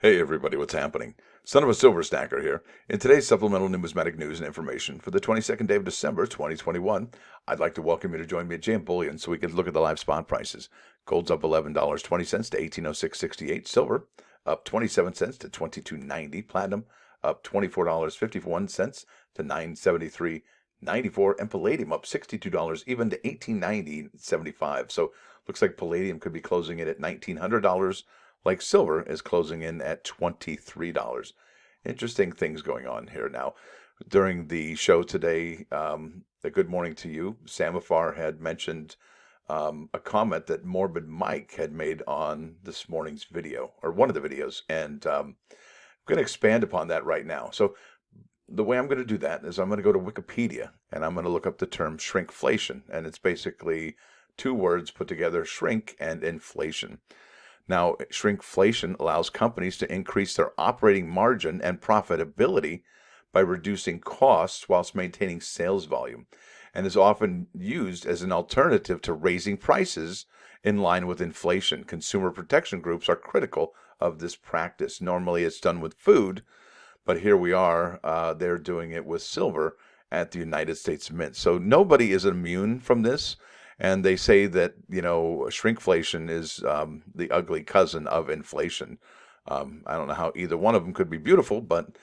Hey everybody, what's happening? Son of a Silver Stacker here. In today's supplemental numismatic news and information for the 22nd day of December 2021, I'd like to welcome you to join me at JM Bullion so we can look at the live spot prices. Gold's up $11.20 to 1806.68. Silver up 27 cents to 22.90. Platinum up $24.51 to 973.94. And palladium up $62 even to 1890.75. So looks like palladium could be closing in at $1,900, like silver is closing in at $23. Interesting things going on here. Now, during the show today, a good morning to you, Samafar had mentioned a comment that Morbid Mike had made on this morning's video, or one of the videos, and I'm going to expand upon that right now. So the way I'm going to do that is I'm going to go to Wikipedia, and I'm going to look up the term shrinkflation, and it's basically two words put together, shrink and inflation. Now, shrinkflation allows companies to increase their operating margin and profitability by reducing costs whilst maintaining sales volume, and is often used as an alternative to raising prices in line with inflation. Consumer protection groups are critical of this practice. Normally, it's done with food, but here we are, they're doing it with silver at the United States Mint. So nobody is immune from this. And they say that, shrinkflation is the ugly cousin of inflation. I don't know how either one of them could be beautiful, but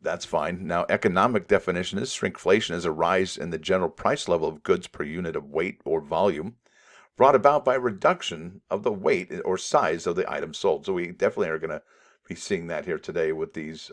that's fine. Now, economic definition is shrinkflation is a rise in the general price level of goods per unit of weight or volume brought about by reduction of the weight or size of the item sold. So we definitely are going to be seeing that here today with these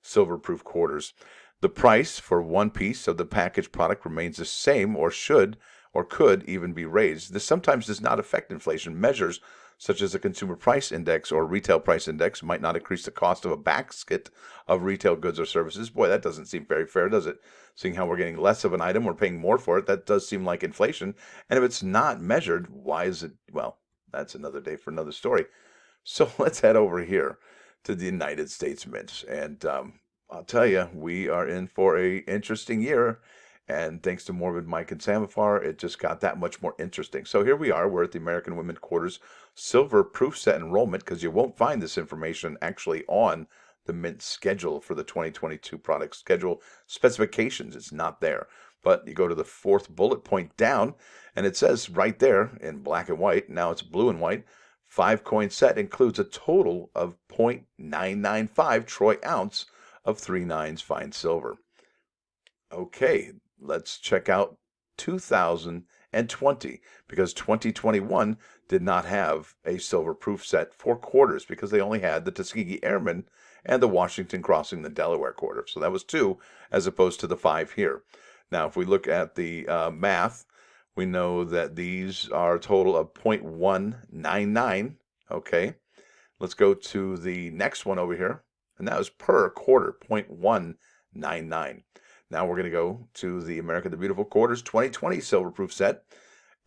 silver-proof quarters. The price for one piece of the packaged product remains the same or should or could even be raised. This sometimes does not affect inflation. Measures such as the consumer price index or retail price index might not increase the cost of a basket of retail goods or services. Boy, that doesn't seem very fair, does it? Seeing how we're getting less of an item, we're paying more for it. That does seem like inflation. And if it's not measured, why is it? Well, that's another day for another story. So let's head over here to the United States Mint. And I'll tell you, we are in for a interesting year. And thanks to Morbid Mike and Samafar, it just got that much more interesting. So here we are. We're at the American Women Quarters Silver Proof Set Enrollment, because you won't find this information actually on the Mint schedule for the 2022 product schedule specifications. It's not there. But you go to the fourth bullet point down, and it says right there in black and white, now it's blue and white, 5-coin set includes a total of 0.995 troy ounce of 3/9 fine silver. Okay, let's check out 2020, because 2021 did not have a silver proof set for quarters because they only had the Tuskegee Airmen and the Washington Crossing the Delaware quarter. So that was 2 as opposed to the 5 here. Now, if we look at the math, we know that these are a total of 0.199. Okay, let's go to the next one over here, and that was per quarter, 0.199. Now we're going to go to the America the Beautiful Quarters 2020 silver proof set.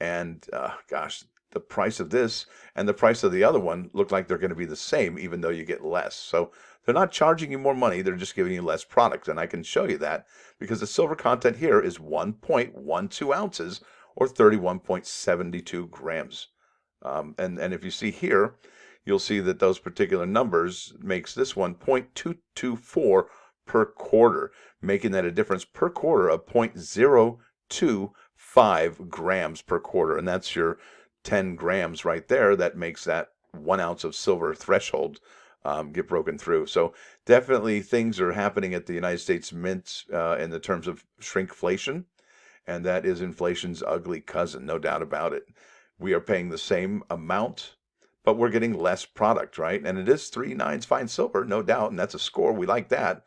And gosh, the price of this and the price of the other one look like they're going to be the same, even though you get less. So they're not charging you more money. They're just giving you less product. And I can show you that because the silver content here is 1.12 ounces or 31.72 grams. And if you see here, you'll see that those particular numbers makes this one 0.224 per quarter, making that a difference per quarter of 0.025 grams per quarter. And that's your 10 grams right there. That makes that 1 ounce of silver threshold get broken through. So definitely things are happening at the United States Mint in the terms of shrinkflation. And that is inflation's ugly cousin, no doubt about it. We are paying the same amount, but we're getting less product, right? And it is 3/9 fine silver, no doubt. And that's a score. We like that.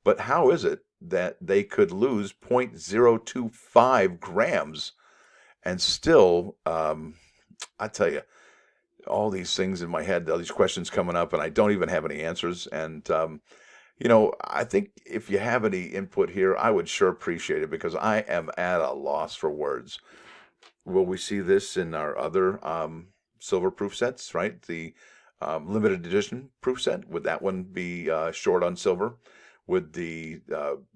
But how is it that they could lose 0.025 grams and still, I tell you, all these things in my head, all these questions coming up, and I don't even have any answers. And, I think if you have any input here, I would sure appreciate it because I am at a loss for words. Will we see this in our other silver proof sets, right? The limited edition proof set, would that one be short on silver? Would the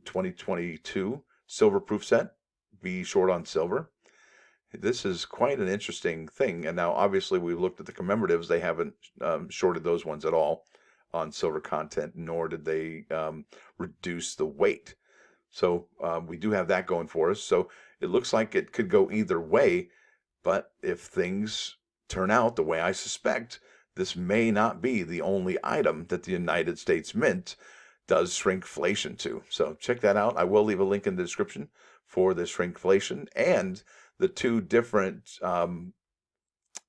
2022 silver proof set be short on silver? This is quite an interesting thing. And now, obviously, we've looked at the commemoratives. They haven't shorted those ones at all. on silver content, nor did they reduce the weight. So we do have that going for us. So it looks like it could go either way. But if things turn out the way I suspect, this may not be the only item that the United States Mint does shrinkflation to. So check that out. I will leave a link in the description for the shrinkflation and the two different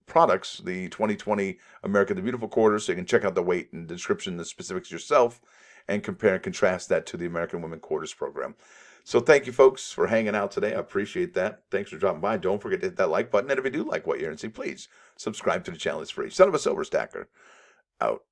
products, the 2020 America the Beautiful quarter, so you can check out the weight and description, the specifics yourself, and compare and contrast that to the American Women Quarters program. So thank you, folks, for hanging out today. I appreciate that. Thanks for dropping by. Don't forget to hit that like button. And if you do like what you're hearing, please subscribe to the channel. It's free. Son of a Silver Stacker, out.